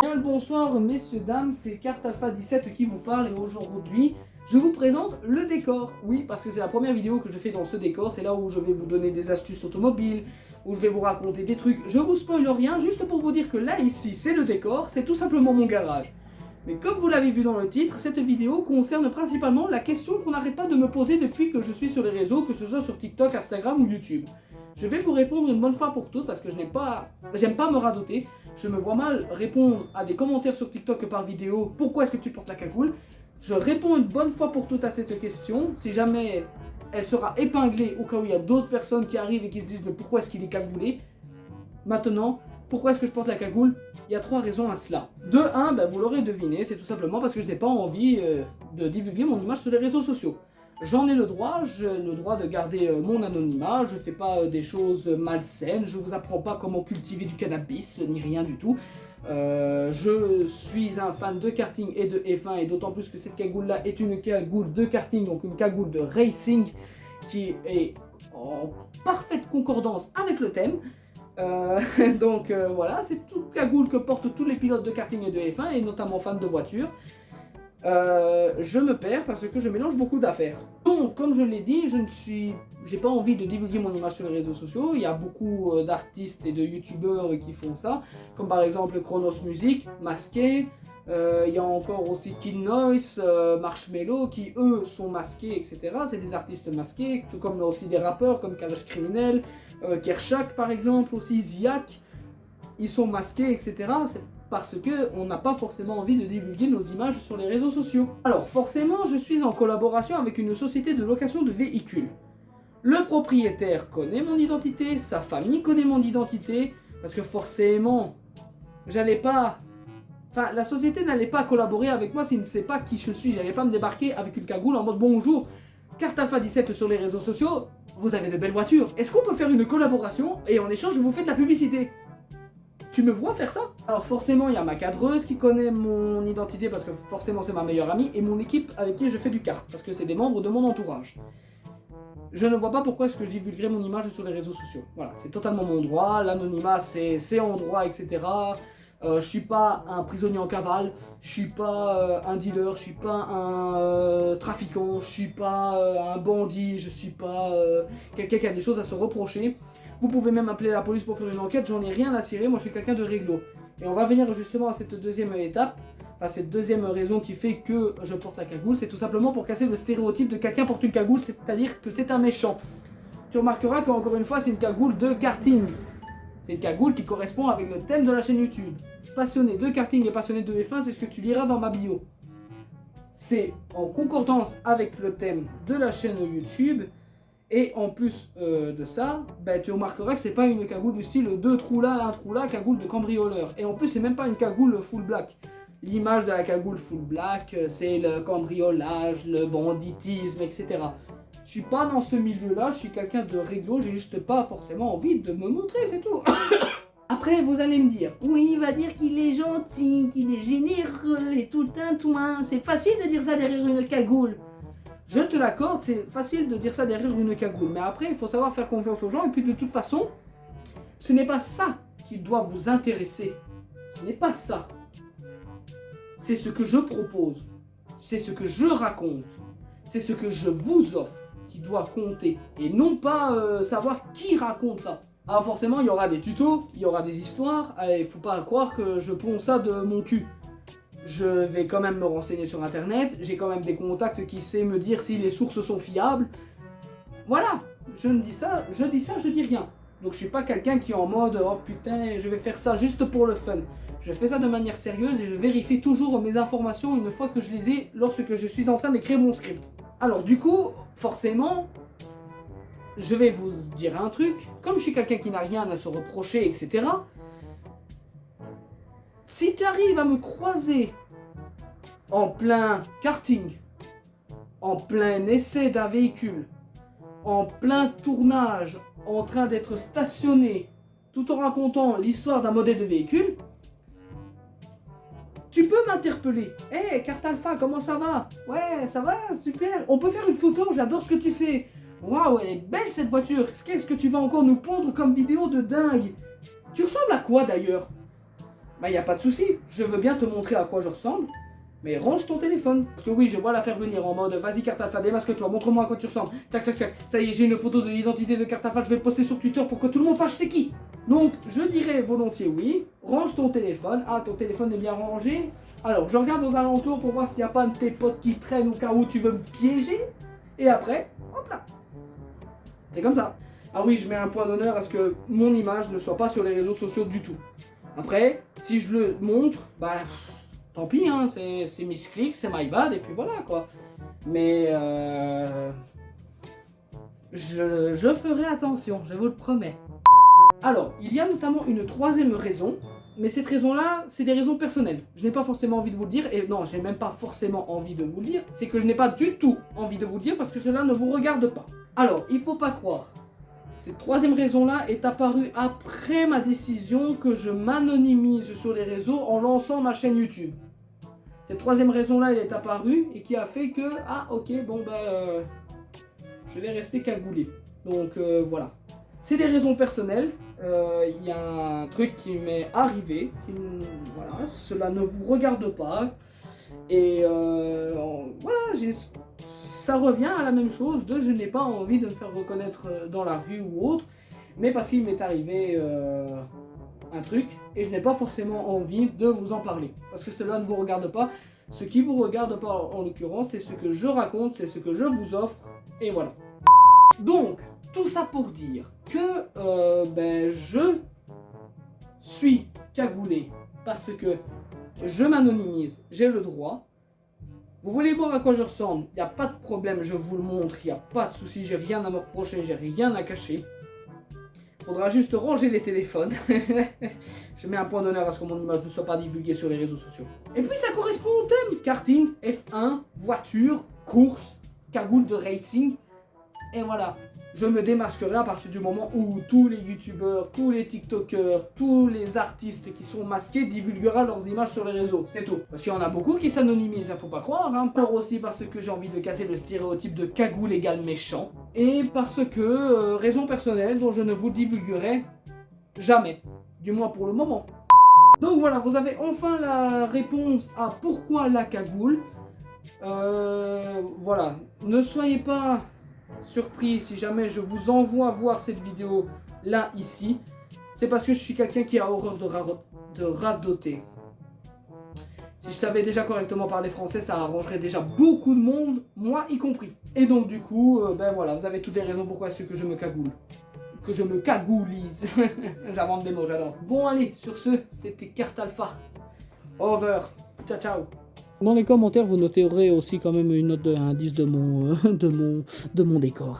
Bien le bonsoir messieurs, dames, c'est Carte Alpha 17 qui vous parle et aujourd'hui je vous présente le décor. Oui, parce que c'est la première vidéo que je fais dans ce décor, c'est là où je vais vous donner des astuces automobiles, où je vais vous raconter des trucs. Je vous spoil rien, juste pour vous dire que là ici c'est le décor, c'est tout simplement mon garage. Mais comme vous l'avez vu dans le titre, cette vidéo concerne principalement la question qu'on n'arrête pas de me poser depuis que je suis sur les réseaux, que ce soit sur TikTok, Instagram ou YouTube. Je vais vous répondre une bonne fois pour toutes parce que j'aime pas me radoter. Je me vois mal répondre à des commentaires sur TikTok par vidéo. Pourquoi est-ce que tu portes la cagoule? Je réponds une bonne fois pour toutes à cette question. Si jamais elle sera épinglée au cas où il y a d'autres personnes qui arrivent et qui se disent mais pourquoi est-ce qu'il est cagoulé? Maintenant, pourquoi est-ce que je porte la cagoule? Il y a 3 raisons à cela. De 1, vous l'aurez deviné, c'est tout simplement parce que je n'ai pas envie de divulguer mon image sur les réseaux sociaux. J'en ai le droit, j'ai le droit de garder mon anonymat, je fais pas des choses malsaines, je vous apprends pas comment cultiver du cannabis, ni rien du tout. Je suis un fan de karting et de F1 et d'autant plus que cette cagoule là est une cagoule de karting, donc une cagoule de racing qui est en parfaite concordance avec le thème. Voilà, c'est toute cagoule que portent tous les pilotes de karting et de F1 et notamment fans de voitures. Je me perds parce que je mélange beaucoup d'affaires. Donc, comme je l'ai dit, j'ai pas envie de divulguer mon image sur les réseaux sociaux. Il y a beaucoup d'artistes et de youtubeurs qui font ça, comme par exemple Chronos Music, Masqué. Il y a encore aussi Kid Noise, Marshmello, qui eux sont masqués, etc. C'est des artistes masqués, tout comme aussi des rappeurs comme Kalash Criminel, Kershak par exemple, aussi Ziak. Ils sont masqués, etc. C'est parce qu'on n'a pas forcément envie de divulguer nos images sur les réseaux sociaux. Alors forcément, je suis en collaboration avec une société de location de véhicules. Le propriétaire connaît mon identité, sa famille connaît mon identité, parce que forcément, la société n'allait pas collaborer avec moi s'il ne sait pas qui je suis. J'allais pas me débarquer avec une cagoule en mode bonjour, Carte Alpha 17 sur les réseaux sociaux, vous avez de belles voitures. Est-ce qu'on peut faire une collaboration et en échange vous faites la publicité? Tu me vois faire ça? Alors forcément il y a ma cadreuse qui connaît mon identité parce que forcément c'est ma meilleure amie et mon équipe avec qui je fais du kart parce que c'est des membres de mon entourage. Je ne vois pas pourquoi est-ce que je divulguerai mon image sur les réseaux sociaux. Voilà, c'est totalement mon droit, l'anonymat c'est en droit, etc. Je suis pas un prisonnier en cavale, je suis pas un dealer, je suis pas un trafiquant, je suis pas un bandit, je suis pas quelqu'un qui a des choses à se reprocher. Vous pouvez même appeler la police pour faire une enquête, j'en ai rien à cirer, moi je suis quelqu'un de réglo. Et on va venir justement à cette deuxième étape, enfin cette deuxième raison qui fait que je porte la cagoule, c'est tout simplement pour casser le stéréotype de quelqu'un porte une cagoule, c'est-à-dire que c'est un méchant. Tu remarqueras qu'encore une fois c'est une cagoule de karting. C'est une cagoule qui correspond avec le thème de la chaîne YouTube. Passionné de karting et passionné de F1, c'est ce que tu liras dans ma bio. C'est en concordance avec le thème de la chaîne YouTube. Et en plus de ça, tu remarqueras que c'est pas une cagoule du style 2 trous là, 1 trou là, cagoule de cambrioleur. Et en plus c'est même pas une cagoule full black. L'image de la cagoule full black, c'est le cambriolage, le banditisme, etc. Je suis pas dans ce milieu là, je suis quelqu'un de réglo, j'ai juste pas forcément envie de me montrer, c'est tout. Après vous allez me dire, oui il va dire qu'il est gentil, qu'il est généreux et tout le tintouin, c'est facile de dire ça derrière une cagoule. Je te l'accorde, c'est facile de dire ça derrière une cagoule, mais après il faut savoir faire confiance aux gens et puis de toute façon, ce n'est pas ça qui doit vous intéresser, ce n'est pas ça. C'est ce que je propose, c'est ce que je raconte, c'est ce que je vous offre qui doit compter et non pas savoir qui raconte ça. Alors forcément il y aura des tutos, il y aura des histoires, il faut pas croire que je ponds ça de mon cul. Je vais quand même me renseigner sur internet, j'ai quand même des contacts qui savent me dire si les sources sont fiables. Voilà, je dis rien. Donc je suis pas quelqu'un qui est en mode oh putain je vais faire ça juste pour le fun. Je fais ça de manière sérieuse et je vérifie toujours mes informations une fois que je les ai lorsque je suis en train d'écrire mon script. Alors du coup, forcément, je vais vous dire un truc, comme je suis quelqu'un qui n'a rien à se reprocher, etc. Si tu arrives à me croiser en plein karting, en plein essai d'un véhicule, en plein tournage, en train d'être stationné, tout en racontant l'histoire d'un modèle de véhicule, tu peux m'interpeller. Hey, Carte Alpha, comment ça va? Ouais, ça va, super. On peut faire une photo, j'adore ce que tu fais. Waouh, elle est belle cette voiture. Qu'est-ce que tu vas encore nous pondre comme vidéo de dingue? Tu ressembles à quoi d'ailleurs? bah y a pas de souci, je veux bien te montrer à quoi je ressemble, mais range ton téléphone. Parce que oui, je vois la faire venir en mode vas-y carte alpha, démasque-toi, montre-moi à quoi tu ressembles. Tac tac tac, ça y est, j'ai une photo de l'identité de carte alpha, je vais le poster sur Twitter pour que tout le monde sache c'est qui. Donc je dirais volontiers oui, range ton téléphone. Ah, ton téléphone est bien rangé. Alors je regarde aux alentours pour voir s'il n'y a pas un de tes potes qui traîne au cas où tu veux me piéger. Et après, hop là. C'est comme ça. Ah oui, je mets un point d'honneur à ce que mon image ne soit pas sur les réseaux sociaux du tout. Après, si je le montre, bah tant pis, hein, c'est misclick, c'est my bad, et puis voilà quoi. Mais je ferai attention, je vous le promets. Alors, il y a notamment une troisième raison, mais cette raison-là, c'est des raisons personnelles. Je n'ai pas forcément envie de vous le dire, et non, j'ai même pas forcément envie de vous le dire, c'est que je n'ai pas du tout envie de vous le dire parce que cela ne vous regarde pas. Alors, il faut pas croire. Cette troisième raison-là est apparue après ma décision que je m'anonymise sur les réseaux en lançant ma chaîne YouTube. Cette troisième raison-là, elle est apparue et qui a fait que, ah ok, bon bah, je vais rester cagoulé. Donc voilà. C'est des raisons personnelles. Il y a un truc qui m'est arrivé. Voilà, cela ne vous regarde pas. Et voilà, ça revient à la même chose de je n'ai pas envie de me faire reconnaître dans la rue ou autre, mais parce qu'il m'est arrivé un truc et je n'ai pas forcément envie de vous en parler parce que cela ne vous regarde pas. Ce qui vous regarde pas en l'occurrence, c'est ce que je raconte, c'est ce que je vous offre et voilà. Donc tout ça pour dire que je suis cagoulé parce que je m'anonymise, j'ai le droit. Vous voulez voir à quoi je ressemble? Il n'y a pas de problème, je vous le montre, il n'y a pas de souci, j'ai rien à me reprocher, j'ai rien à cacher. Faudra juste ranger les téléphones. Je mets un point d'honneur à ce que mon image ne soit pas divulguée sur les réseaux sociaux. Et puis ça correspond au thème. Karting, F1, voiture, course, cagoule de racing. Et voilà. Je me démasquerai à partir du moment où tous les youtubeurs, tous les tiktokers, tous les artistes qui sont masqués divulgueront leurs images sur les réseaux, c'est tout. Parce qu'il y en a beaucoup qui s'anonymisent, il faut pas croire, hein. Pas aussi parce que j'ai envie de casser le stéréotype de cagoule égale méchant. Et parce que, raison personnelle dont je ne vous divulguerai jamais. Du moins pour le moment. Donc voilà, vous avez enfin la réponse à pourquoi la cagoule. Voilà, ne soyez pas surpris si jamais je vous envoie voir cette vidéo là ici, c'est parce que je suis quelqu'un qui a horreur de radoter. Si je savais déjà correctement parler français, ça arrangerait déjà beaucoup de monde, moi y compris. Et donc du coup, ben voilà, vous avez toutes les raisons pourquoi c'est que je me cagoule. Que je me cagoulise. J'invente des mots, j'adore. Bon allez, sur ce, c'était Carte Alpha. Over. Ciao ciao. Dans les commentaires, vous noterez aussi quand même une note de indice de mon décor.